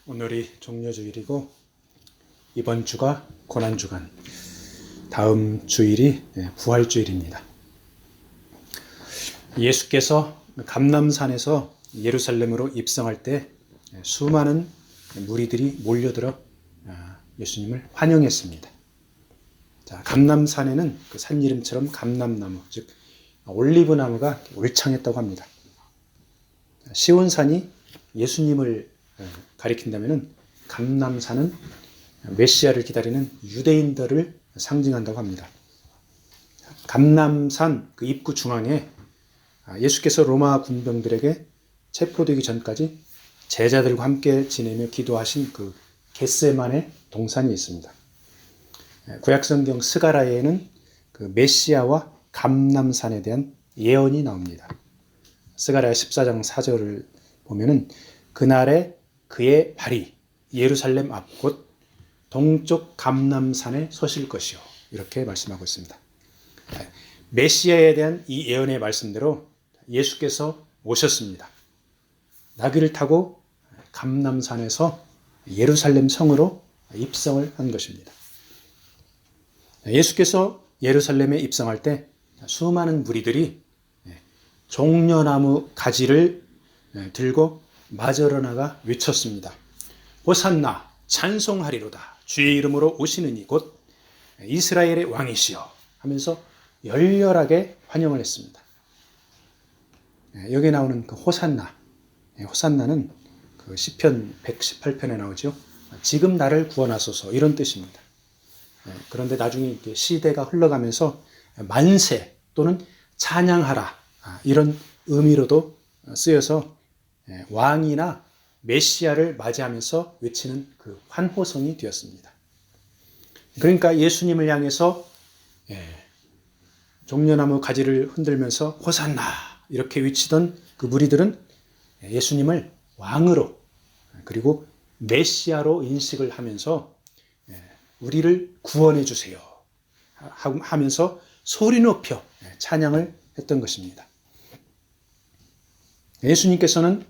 오늘이 종려주일이고 이번 주가 고난주간, 다음 주일이 부활주일입니다. 예수께서 감람산에서 예루살렘으로 입성할 때 수많은 무리들이 몰려들어 예수님을 환영했습니다. 자, 감람산에는 그 산 이름처럼 감람나무, 즉 올리브나무가 울창했다고 합니다. 시온산이 예수님을 가리킨다면 감람산은 메시아를 기다리는 유대인들을 상징한다고 합니다. 감람산 그 입구 중앙에 예수께서 로마 군병들에게 체포되기 전까지 제자들과 함께 지내며 기도하신 그 겟세마네 동산이 있습니다. 구약성경 스가랴에는 그 메시아와 감람산에 대한 예언이 나옵니다. 스가랴 14장 4절을 보면은 그날에 그의 발이 예루살렘 앞 곧 동쪽 감람산에 서실 것이요, 이렇게 말씀하고 있습니다. 메시아에 대한 이 예언의 말씀대로 예수께서 오셨습니다. 나귀를 타고 감람산에서 예루살렘 성으로 입성을 한 것입니다. 예수께서 예루살렘에 입성할 때 수많은 무리들이 종려나무 가지를 들고 맞으러 나가 외쳤습니다. 호산나, 찬송하리로다. 주의 이름으로 오시는 이곧 이스라엘의 왕이시여 하면서 열렬하게 환영을 했습니다. 여기 나오는 그 호산나, 호산나는 그 시편 118편에 나오죠. 지금 나를 구원하소서, 이런 뜻입니다. 그런데 나중에 시대가 흘러가면서 만세 또는 찬양하라, 이런 의미로도 쓰여서 왕이나 메시아를 맞이하면서 외치는 그 환호성이 되었습니다. 그러니까 예수님을 향해서 종려나무 가지를 흔들면서 호산나 이렇게 외치던 그 무리들은 예수님을 왕으로 그리고 메시아로 인식을 하면서 우리를 구원해 주세요 하면서 소리 높여 찬양을 했던 것입니다. 예수님께서는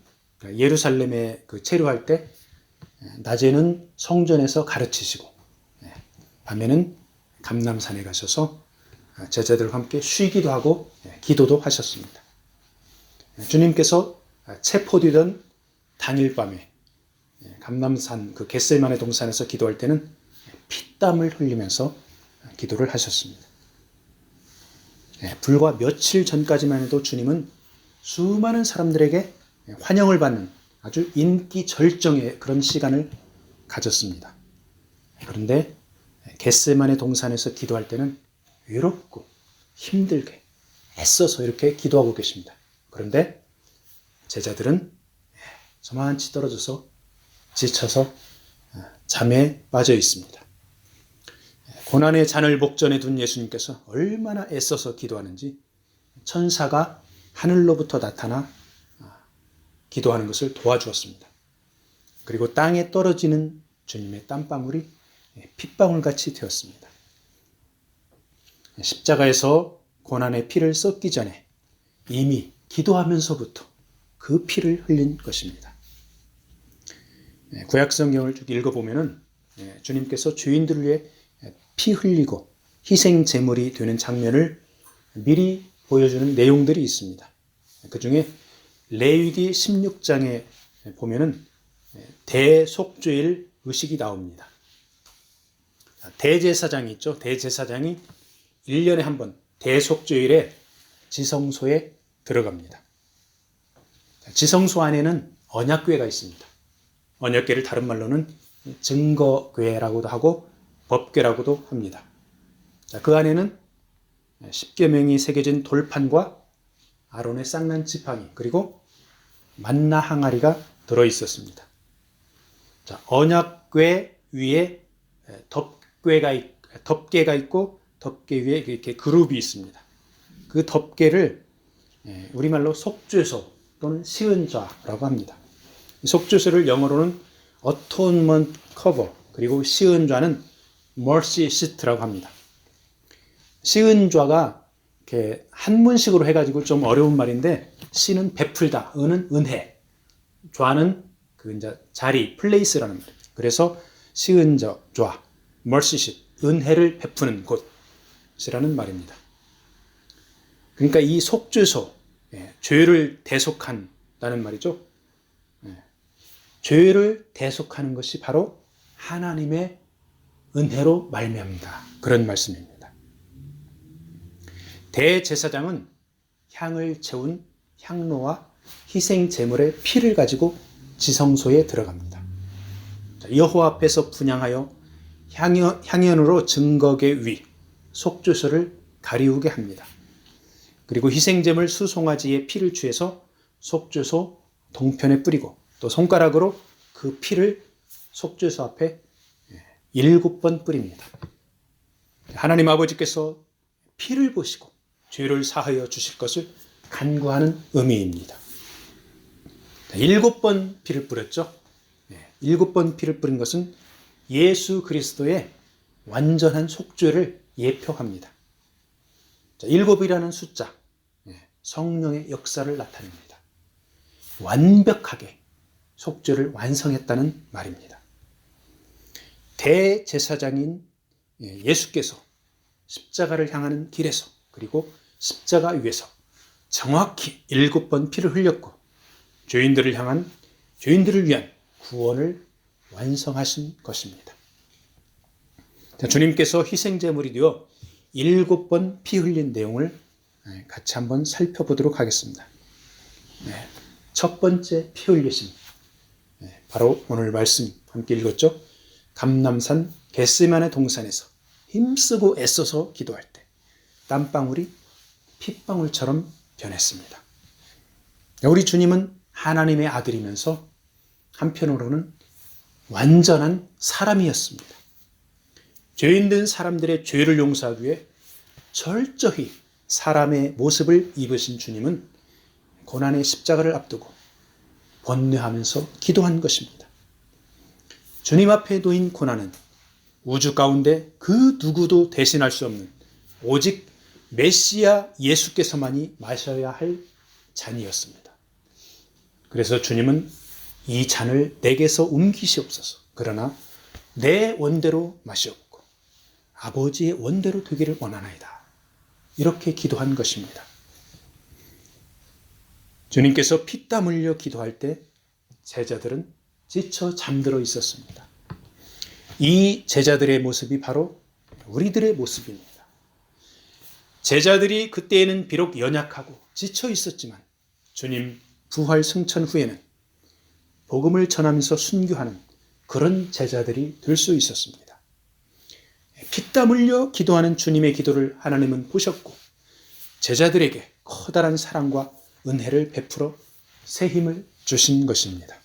예루살렘에 체류할 때 낮에는 성전에서 가르치시고 밤에는 감람산에 가셔서 제자들과 함께 쉬기도 하고 기도도 하셨습니다. 주님께서 체포되던 당일 밤에 감람산 그 겟세마네 동산에서 기도할 때는 피땀을 흘리면서 기도를 하셨습니다. 불과 며칠 전까지만 해도 주님은 수많은 사람들에게 환영을 받는 아주 인기 절정의 그런 시간을 가졌습니다. 그런데 겟세마네 동산에서 기도할 때는 외롭고 힘들게 애써서 이렇게 기도하고 계십니다. 그런데 제자들은 저만치 떨어져서 지쳐서 잠에 빠져 있습니다. 고난의 잔을 목전에 둔 예수님께서 얼마나 애써서 기도하는지 천사가 하늘로부터 나타나 기도하는 것을 도와주었습니다. 그리고 땅에 떨어지는 주님의 땀방울이 핏방울같이 되었습니다. 십자가에서 고난의 피를 쏟기 전에 이미 기도하면서부터 그 피를 흘린 것입니다. 구약성경을 쭉 읽어보면 주님께서 죄인들을 위해 피 흘리고 희생 제물이 되는 장면을 미리 보여주는 내용들이 있습니다. 그 중에 레위기 16장에 보면은 대속죄일 의식이 나옵니다. 대제사장이 있죠. 대제사장이 1년에 한 번 대속죄일에 지성소에 들어갑니다. 지성소 안에는 언약궤가 있습니다. 언약궤를 다른 말로는 증거궤라고도 하고 법궤라고도 합니다. 그 안에는 십계명이 새겨진 돌판과 아론의 쌍난 지팡이 그리고 만나 항아리가 들어있었습니다. 자, 언약궤 위에 덮개가 있고 덮개 위에 이렇게 그룹이 있습니다. 그 덮개를 우리말로 속죄소 또는 시은좌라고 합니다. 속죄소를 영어로는 atonement cover 그리고 시은좌는 mercy seat라고 합니다. 시은좌가 이렇게 한문식으로 해가지고 좀 어려운 말인데, 시는 베풀다, 은은 은혜, 좌는 그 이제 자리, 플레이스라는 말입니다. 그래서 시은좌, mercyship, 은혜를 베푸는 곳이라는 말입니다. 그러니까 이 속죄소, 죄를 대속한다는 말이죠. 죄를 대속하는 것이 바로 하나님의 은혜로 말미암다. 그런 말씀입니다. 대제사장은 향을 채운 향로와 희생 제물의 피를 가지고 지성소에 들어갑니다. 여호와 앞에서 분향하여 향연으로 증거의 위, 속죄소를 가리우게 합니다. 그리고 희생제물 수송아지의 피를 취해서 속죄소 동편에 뿌리고 또 손가락으로 그 피를 속죄소 앞에 7번 뿌립니다. 하나님 아버지께서 피를 보시고 죄를 사하여 주실 것을 간구하는 의미입니다. 7번 피를 뿌렸죠. 7번 피를 뿌린 것은 예수 그리스도의 완전한 속죄를 예표합니다. 7이라는 숫자, 성령의 역사를 나타냅니다. 완벽하게 속죄를 완성했다는 말입니다. 대제사장인 예수께서 십자가를 향하는 길에서 그리고 십자가 위에서 정확히 7번 피를 흘렸고 죄인들을 위한 구원을 완성하신 것입니다. 주님께서 희생제물이 되어 7번 피 흘린 내용을 같이 한번 살펴보도록 하겠습니다. 첫 번째 피 흘리심, 바로 오늘 말씀 함께 읽었죠. 감람산 겟세마네 동산에서 힘쓰고 애써서 기도할 때 땀방울이 핏방울처럼 변했습니다. 우리 주님은 하나님의 아들이면서 한편으로는 완전한 사람이었습니다. 죄인된 사람들의 죄를 용서하기 위해 철저히 사람의 모습을 입으신 주님은 고난의 십자가를 앞두고 번뇌하면서 기도한 것입니다. 주님 앞에 놓인 고난은 우주 가운데 그 누구도 대신할 수 없는 오직 메시아 예수께서만이 마셔야 할 잔이었습니다. 그래서 주님은 이 잔을 내게서 옮기시옵소서. 그러나 내 원대로 마시옵고 아버지의 원대로 되기를 원하나이다. 이렇게 기도한 것입니다. 주님께서 피땀 흘려 기도할 때 제자들은 지쳐 잠들어 있었습니다. 이 제자들의 모습이 바로 우리들의 모습입니다. 제자들이 그때에는 비록 연약하고 지쳐 있었지만 주님 부활 승천 후에는 복음을 전하면서 순교하는 그런 제자들이 될 수 있었습니다. 피땀 흘려 기도하는 주님의 기도를 하나님은 보셨고 제자들에게 커다란 사랑과 은혜를 베풀어 새 힘을 주신 것입니다.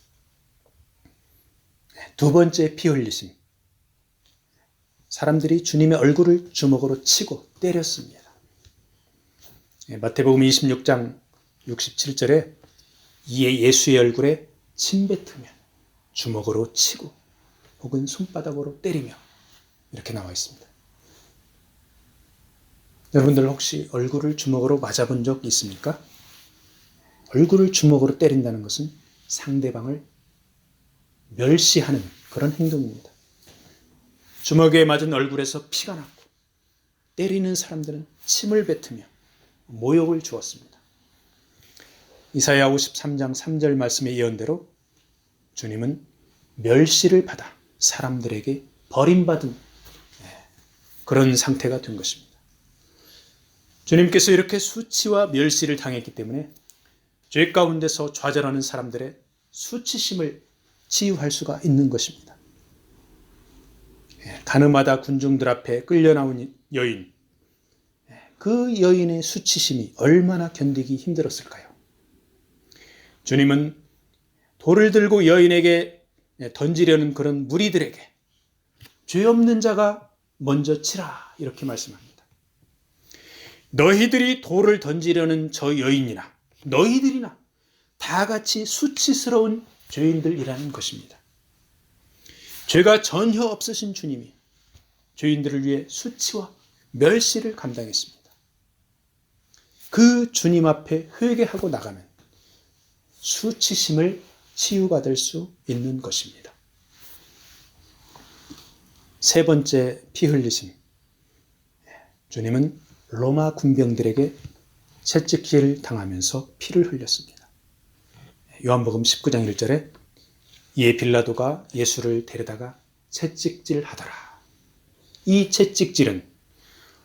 두 번째 피 흘리심. 사람들이 주님의 얼굴을 주먹으로 치고 때렸습니다. 마태복음 26장 67절에 이에 예수의 얼굴에 침 뱉으며 주먹으로 치고 혹은 손바닥으로 때리며 이렇게 나와 있습니다. 여러분들 혹시 얼굴을 주먹으로 맞아본 적 있습니까? 얼굴을 주먹으로 때린다는 것은 상대방을 멸시하는 그런 행동입니다. 주먹에 맞은 얼굴에서 피가 났고 때리는 사람들은 침을 뱉으며 모욕을 주었습니다. 이사야 53장 3절 말씀의 예언대로 주님은 멸시를 받아 사람들에게 버림받은 그런 상태가 된 것입니다. 주님께서 이렇게 수치와 멸시를 당했기 때문에 죄 가운데서 좌절하는 사람들의 수치심을 치유할 수가 있는 것입니다. 가늠하다 군중들 앞에 끌려 나온 여인, 그 여인의 수치심이 얼마나 견디기 힘들었을까요? 주님은 돌을 들고 여인에게 던지려는 그런 무리들에게 죄 없는 자가 먼저 치라 이렇게 말씀합니다. 너희들이 돌을 던지려는 저 여인이나 너희들이나 다 같이 수치스러운 죄인들이라는 것입니다. 죄가 전혀 없으신 주님이 죄인들을 위해 수치와 멸시를 감당했습니다. 그 주님 앞에 회개하고 나가면 수치심을 치유받을 수 있는 것입니다. 세 번째 피 흘리심. 주님은 로마 군병들에게 채찍질 당하면서 피를 흘렸습니다. 요한복음 19장 1절에 이에 빌라도가 예수를 데려다가 채찍질 하더라. 이 채찍질은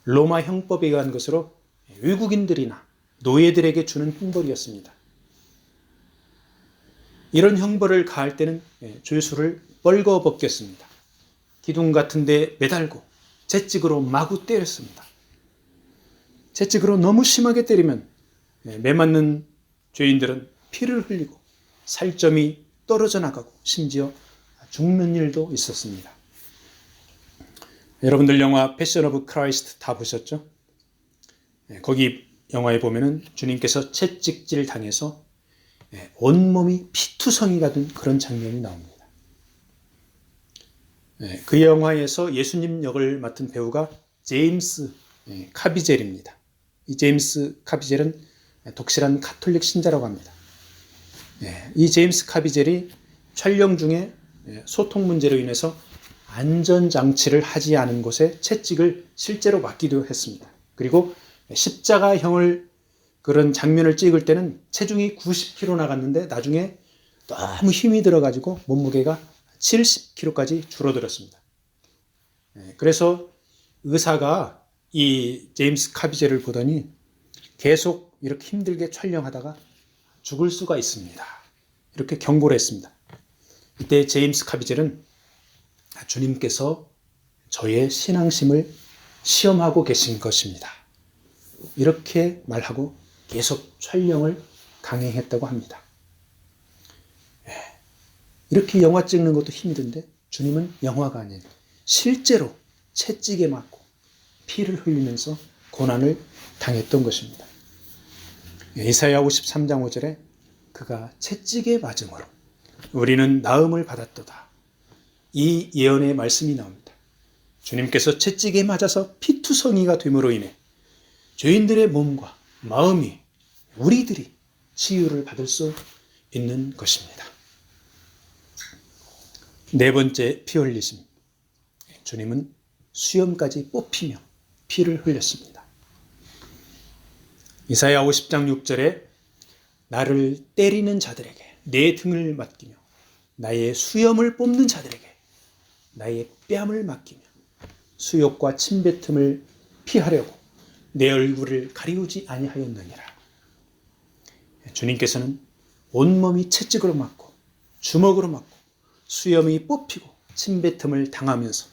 로마 형법에 의한 것으로 외국인들이나 노예들에게 주는 형벌이었습니다. 이런 형벌을 가할 때는 죄수를 벌거벗겼습니다. 기둥 같은 데 매달고 채찍으로 마구 때렸습니다. 채찍으로 너무 심하게 때리면 매맞는 죄인들은 피를 흘리고 살점이 떨어져 나가고 심지어 죽는 일도 있었습니다. 여러분들 영화 패션 오브 크라이스트 다 보셨죠? 거기 영화에 보면은 주님께서 채찍질 당해서 온몸이 피투성이가 된 그런 장면이 나옵니다. 그 영화에서 예수님 역을 맡은 배우가 제임스 카비젤입니다. 이 제임스 카비젤은 독실한 가톨릭 신자라고 합니다. 이 제임스 카비젤이 촬영 중에 소통 문제로 인해서 안전장치를 하지 않은 곳에 채찍을 실제로 맞기도 했습니다. 그리고 십자가형을 그런 장면을 찍을 때는 체중이 90kg 나갔는데 나중에 너무 힘이 들어가지고 몸무게가 70kg까지 줄어들었습니다. 그래서 의사가 이 제임스 카비젤을 보더니 계속 이렇게 힘들게 촬영하다가 죽을 수가 있습니다. 이렇게 경고를 했습니다. 이때 제임스 카비젤은 주님께서 저의 신앙심을 시험하고 계신 것입니다. 이렇게 말하고 계속 촬영을 강행했다고 합니다. 이렇게 영화 찍는 것도 힘든데 주님은 영화가 아닌 실제로 채찍에 맞고 피를 흘리면서 고난을 당했던 것입니다. 이사야 53장 5절에 그가 채찍에 맞음으로 우리는 나음을 받았도다. 이 예언의 말씀이 나옵니다. 주님께서 채찍에 맞아서 피투성이가 됨으로 인해 죄인들의 몸과 마음이 우리들이 치유를 받을 수 있는 것입니다. 네 번째 피 흘리심. 주님은 수염까지 뽑히며 피를 흘렸습니다. 이사야 50장 6절에 나를 때리는 자들에게 내 등을 맡기며 나의 수염을 뽑는 자들에게 나의 뺨을 맡기며 수욕과 침뱉음을 피하려고 내 얼굴을 가리우지 아니하였느니라. 주님께서는 온몸이 채찍으로 맞고 주먹으로 맞고 수염이 뽑히고 침뱉음을 당하면서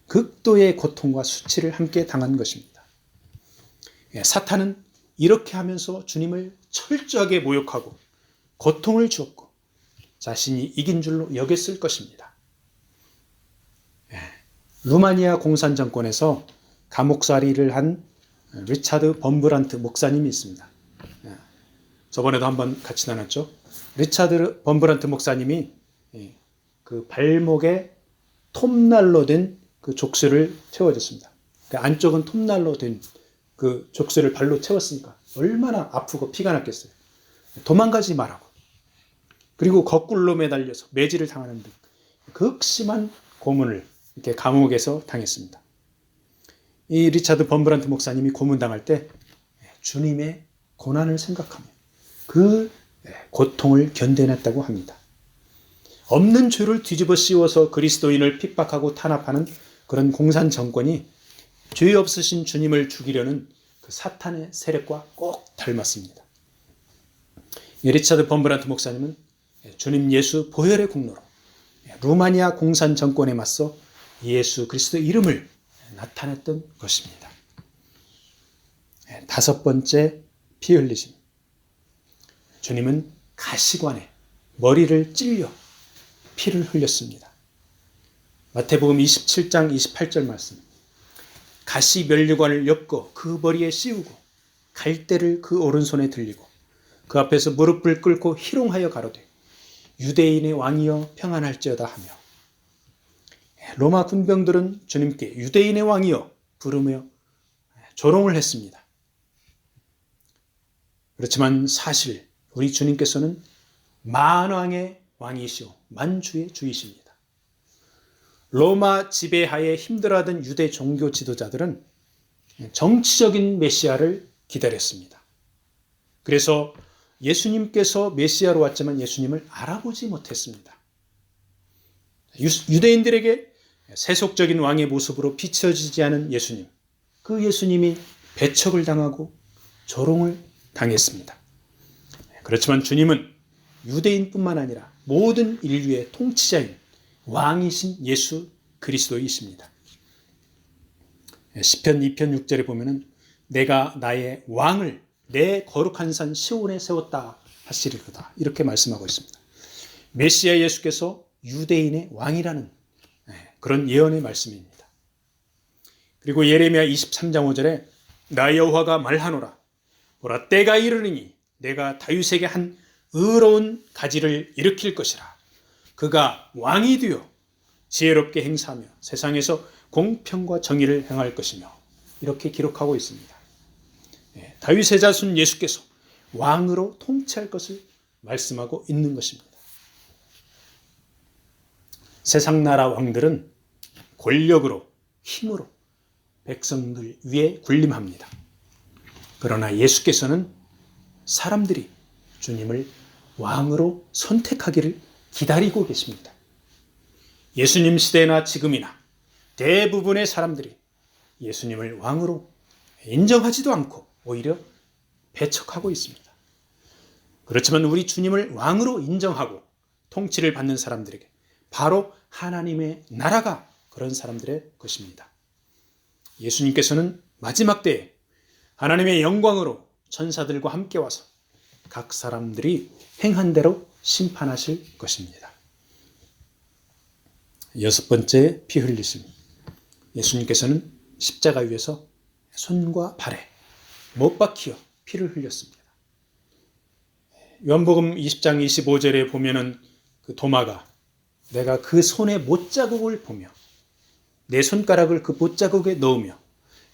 극도의 고통과 수치를 함께 당한 것입니다. 사탄은 이렇게 하면서 주님을 철저하게 모욕하고 고통을 주었고 자신이 이긴 줄로 여겼을 것입니다. 루마니아 공산 정권에서 감옥살이를 한 리차드 범브란트 목사님이 있습니다. 저번에도 한번 같이 나눴죠. 리차드 범브란트 목사님이 그 발목에 톱날로 된 그 족쇄를 채워줬습니다. 그 안쪽은 톱날로 된 그 족쇄를 발로 채웠으니까 얼마나 아프고 피가 났겠어요. 도망가지 말라고. 그리고 거꾸로 매달려서 매질을 당하는 등 극심한 고문을 이렇게 감옥에서 당했습니다. 이 리차드 범브란트 목사님이 고문당할 때 주님의 고난을 생각하며 그 고통을 견뎌냈다고 합니다. 없는 죄를 뒤집어 씌워서 그리스도인을 핍박하고 탄압하는 그런 공산 정권이 죄 없으신 주님을 죽이려는 그 사탄의 세력과 꼭 닮았습니다. 리차드 범브란트 목사님은 주님 예수 보혈의 공로로 루마니아 공산 정권에 맞서 예수 그리스도의 이름을 나타냈던 것입니다. 다섯 번째 피 흘리심. 주님은 가시관에 머리를 찔려 피를 흘렸습니다. 마태복음 27장 28절 말씀. 가시 면류관을 엮어 그 머리에 씌우고 갈대를 그 오른손에 들리고 그 앞에서 무릎을 꿇고 희롱하여 가로되 유대인의 왕이여 평안할지어다 하며 로마 군병들은 주님께 유대인의 왕이여 부르며 조롱을 했습니다. 그렇지만 사실 우리 주님께서는 만왕의 왕이시오 만주의 주이십니다. 로마 지배하에 힘들어하던 유대 종교 지도자들은 정치적인 메시아를 기다렸습니다. 그래서 예수님께서 메시아로 왔지만 예수님을 알아보지 못했습니다. 유대인들에게 세속적인 왕의 모습으로 비춰지지 않은 예수님, 그 예수님이 배척을 당하고 조롱을 당했습니다. 그렇지만 주님은 유대인뿐만 아니라 모든 인류의 통치자인 왕이신 예수 그리스도이십니다. 시편 2편 6절에 보면은 내가 나의 왕을 내 거룩한 산 시온에 세웠다 하시리로다 이렇게 말씀하고 있습니다. 메시아 예수께서 유대인의 왕이라는 그런 예언의 말씀입니다. 그리고 예레미야 23장 5절에 나 여호와가 말하노라 보라 때가 이르리니 내가 다윗에게 한 의로운 가지를 일으킬 것이라 그가 왕이 되어 지혜롭게 행사하며 세상에서 공평과 정의를 행할 것이며 이렇게 기록하고 있습니다. 다윗의 자손 예수께서 왕으로 통치할 것을 말씀하고 있는 것입니다. 세상 나라 왕들은 권력으로 힘으로 백성들 위에 군림합니다. 그러나 예수께서는 사람들이 주님을 왕으로 선택하기를 기다리고 계십니다. 예수님 시대나 지금이나 대부분의 사람들이 예수님을 왕으로 인정하지도 않고 오히려 배척하고 있습니다. 그렇지만 우리 주님을 왕으로 인정하고 통치를 받는 사람들에게 바로 하나님의 나라가 그런 사람들의 것입니다. 예수님께서는 마지막 때에 하나님의 영광으로 천사들과 함께 와서 각 사람들이 행한 대로 심판하실 것입니다. 여섯 번째, 피 흘리심. 예수님께서는 십자가 위에서 손과 발에 못 박혀 피를 흘렸습니다. 요한복음 20장 25절에 보면은 그 도마가 내가 그 손의 못자국을 보며 내 손가락을 그 못자국에 넣으며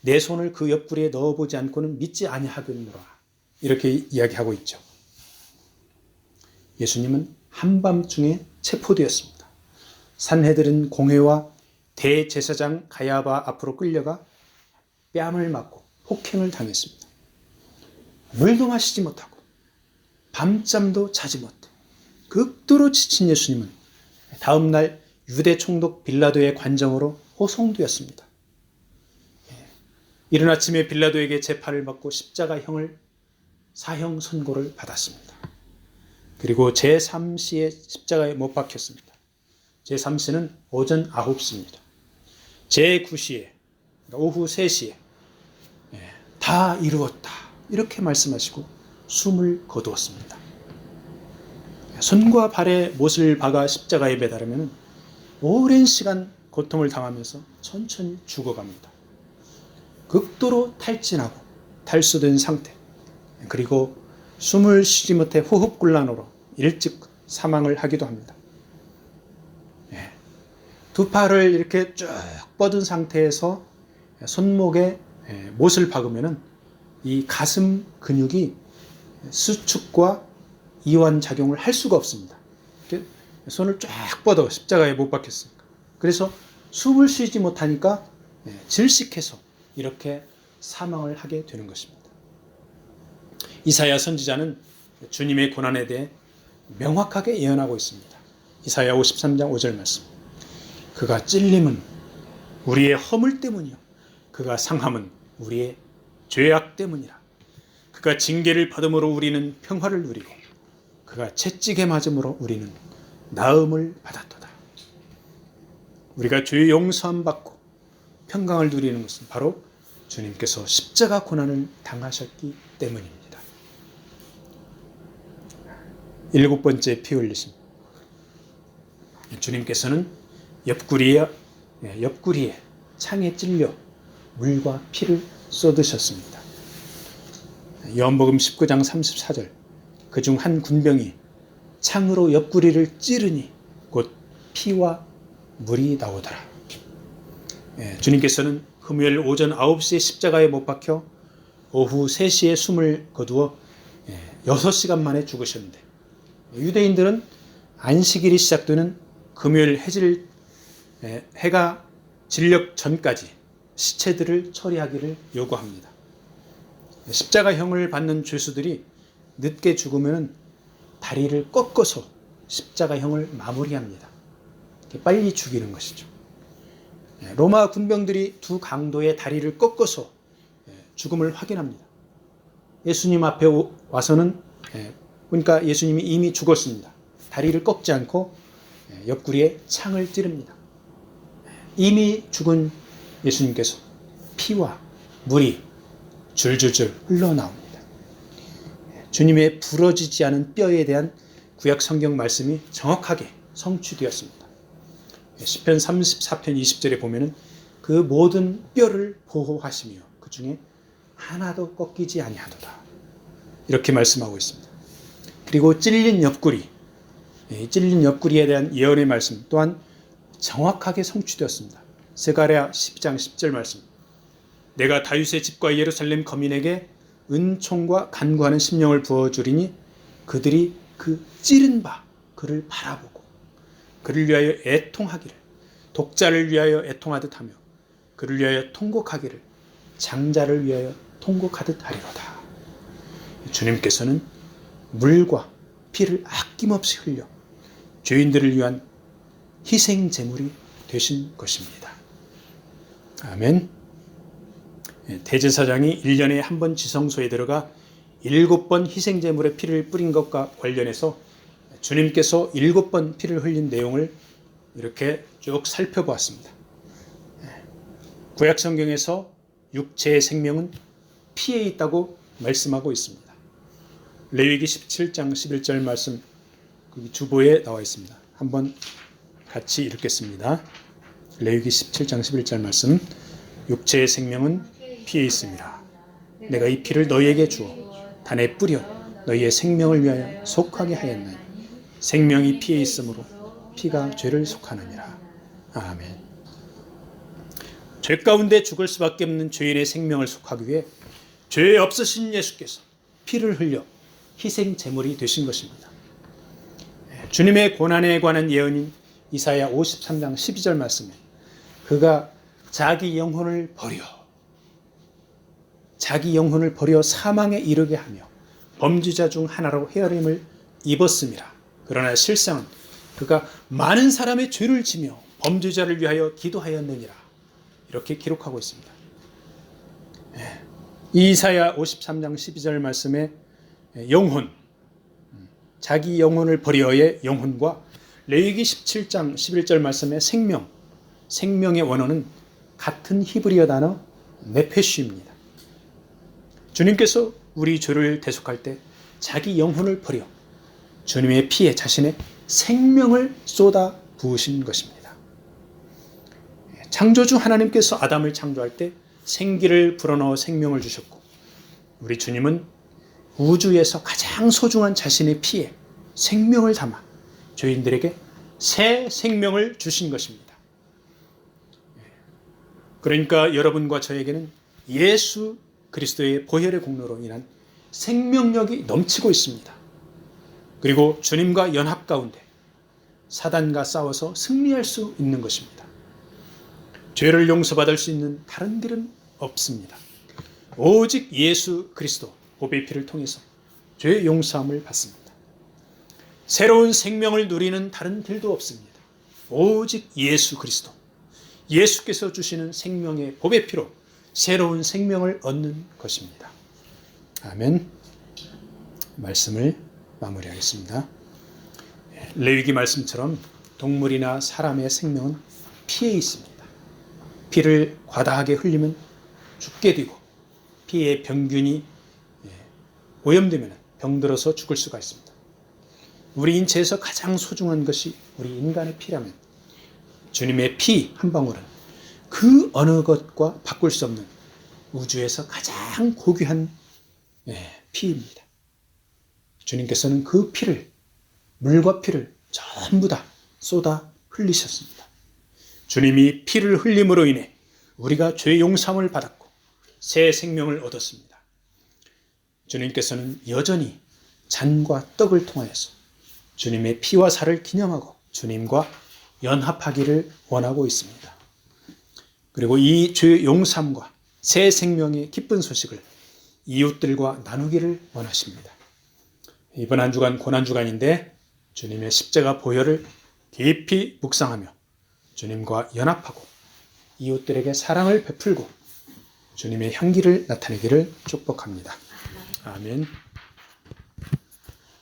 내 손을 그 옆구리에 넣어보지 않고는 믿지 아니하겠노라 이렇게 이야기하고 있죠. 예수님은 한밤중에 체포되었습니다. 산헤드린 공회와 대제사장 가야바 앞으로 끌려가 뺨을 맞고 폭행을 당했습니다. 물도 마시지 못하고 밤잠도 자지 못해 극도로 지친 예수님은 다음날 유대 총독 빌라도의 관정으로 호송되었습니다. 이른 아침에 빌라도에게 재판을 받고 십자가형을 사형 선고를 받았습니다. 그리고 제3시에 십자가에 못 박혔습니다. 제3시는 오전 9시입니다. 제9시에 오후 3시에 다 이루었다 이렇게 말씀하시고 숨을 거두었습니다. 손과 발에 못을 박아 십자가에 매달으면 오랜 시간 고통을 당하면서 천천히 죽어갑니다. 극도로 탈진하고 탈수된 상태, 그리고 숨을 쉬지 못해 호흡곤란으로 일찍 사망을 하기도 합니다. 두 팔을 이렇게 쭉 뻗은 상태에서 손목에 못을 박으면 이 가슴 근육이 수축과 이완 작용을 할 수가 없습니다. 손을 쫙 뻗어 십자가에 못 박혔으니까. 그래서 숨을 쉬지 못하니까 질식해서 이렇게 사망을 하게 되는 것입니다. 이사야 선지자는 주님의 고난에 대해 명확하게 예언하고 있습니다. 이사야 53장 5절 말씀. 그가 찔림은 우리의 허물 때문이요 그가 상함은 우리의 죄악 때문이라. 그가 징계를 받음으로 우리는 평화를 누리고 그가 채찍에 맞음으로 우리는 나음을 받았도다. 우리가 죄의 용서함 받고 평강을 누리는 것은 바로 주님께서 십자가 고난을 당하셨기 때문입니다. 일곱 번째, 피 흘리심. 주님께서는 옆구리에 창에 찔려 물과 피를 쏟으셨습니다. 요한복음 19장 34절. 그중 한 군병이 창으로 옆구리를 찌르니 곧 피와 물이 나오더라. 주님께서는 금요일 오전 9시에 십자가에 못 박혀 오후 3시에 숨을 거두어 6시간 만에 죽으셨는데 유대인들은 안식일이 시작되는 금요일 해가 진력 전까지 시체들을 처리하기를 요구합니다. 십자가형을 받는 죄수들이 늦게 죽으면 다리를 꺾어서 십자가형을 마무리합니다. 빨리 죽이는 것이죠. 로마 군병들이 두 강도의 다리를 꺾어서 죽음을 확인합니다. 예수님 앞에 와서는 보니까 예수님이 이미 죽었습니다. 다리를 꺾지 않고 옆구리에 창을 찌릅니다. 이미 죽은 예수님께서 피와 물이 줄줄줄 흘러나옵니다. 주님의 부러지지 않은 뼈에 대한 구약 성경 말씀이 정확하게 성취되었습니다. 시편 34편 20절에 보면은 그 모든 뼈를 보호하시며 그 중에 하나도 꺾이지 아니하도다. 이렇게 말씀하고 있습니다. 그리고 찔린 옆구리에 대한 예언의 말씀 또한 정확하게 성취되었습니다. 스가랴 10장 10절 말씀. 내가 다윗의 집과 예루살렘 거민에게 은총과 간구하는 심령을 부어주리니 그들이 그 찌른 바 그를 바라보고 그를 위하여 애통하기를 독자를 위하여 애통하듯 하며 그를 위하여 통곡하기를 장자를 위하여 통곡하듯 하리로다. 주님께서는 물과 피를 아낌없이 흘려 죄인들을 위한 희생 제물이 되신 것입니다. 아멘. 대제사장이 1년에 한 번 지성소에 들어가 7번 희생 제물의 피를 뿌린 것과 관련해서 주님께서 7번 피를 흘린 내용을 이렇게 쭉 살펴보았습니다. 구약 성경에서 육체의 생명은 피에 있다고 말씀하고 있습니다. 레위기 17장 11절 말씀 주보에 나와 있습니다. 한번 같이 읽겠습니다. 레위기 17장 11절 말씀. 육체의 생명은 피에 있습니다. 내가 이 피를 너희에게 주어 단에 뿌려 너희의 생명을 위하여 속하게 하였나니 생명이 피에 있으므로 피가 죄를 속하느니라. 아멘. 죄 가운데 죽을 수밖에 없는 죄인의 생명을 속하기 위해 죄 없으신 예수께서 피를 흘려 희생 제물이 되신 것입니다. 주님의 고난에 관한 예언인 이사야 53장 12절 말씀에 그가 자기 영혼을 버려 사망에 이르게 하며 범죄자 중 하나로 헤아림을 입었음이라. 그러나 실상은 그가 많은 사람의 죄를 지며 범죄자를 위하여 기도하였느니라. 이렇게 기록하고 있습니다. 이사야 53장 12절 말씀에 영혼, 자기 영혼을 버려의 영혼과 레위기 17장 11절 말씀의 생명의 원어는 같은 히브리어 단어 네페쉬입니다. 주님께서 우리 죄를 대속할 때 자기 영혼을 버려 주님의 피에 자신의 생명을 쏟아 부으신 것입니다. 창조주 하나님께서 아담을 창조할 때 생기를 불어넣어 생명을 주셨고 우리 주님은 우주에서 가장 소중한 자신의 피에 생명을 담아 죄인들에게 새 생명을 주신 것입니다. 그러니까 여러분과 저에게는 예수 그리스도의 보혈의 공로로 인한 생명력이 넘치고 있습니다. 그리고 주님과 연합 가운데 사단과 싸워서 승리할 수 있는 것입니다. 죄를 용서받을 수 있는 다른 길은 없습니다. 오직 예수 그리스도 보배의 피를 통해서 죄 용서함을 받습니다. 새로운 생명을 누리는 다른 길도 없습니다. 오직 예수 그리스도, 예수께서 주시는 생명의 보배 피로 새로운 생명을 얻는 것입니다. 아멘. 말씀을 마무리하겠습니다. 레위기 말씀처럼 동물이나 사람의 생명은 피에 있습니다. 피를 과다하게 흘리면 죽게 되고 피의 병균이 오염되면 병들어서 죽을 수가 있습니다. 우리 인체에서 가장 소중한 것이 우리 인간의 피라면 주님의 피 한 방울은 그 어느 것과 바꿀 수 없는 우주에서 가장 고귀한 피입니다. 주님께서는 그 피를, 물과 피를 전부 다 쏟아 흘리셨습니다. 주님이 피를 흘림으로 인해 우리가 죄 용서함을 받았고 새 생명을 얻었습니다. 주님께서는 여전히 잔과 떡을 통하여서 주님의 피와 살을 기념하고 주님과 연합하기를 원하고 있습니다. 그리고 이 죄 용서함과 새 생명의 기쁜 소식을 이웃들과 나누기를 원하십니다. 이번 한 주간 고난주간인데 주님의 십자가 보혈을 깊이 묵상하며 주님과 연합하고 이웃들에게 사랑을 베풀고 주님의 향기를 나타내기를 축복합니다. 아멘.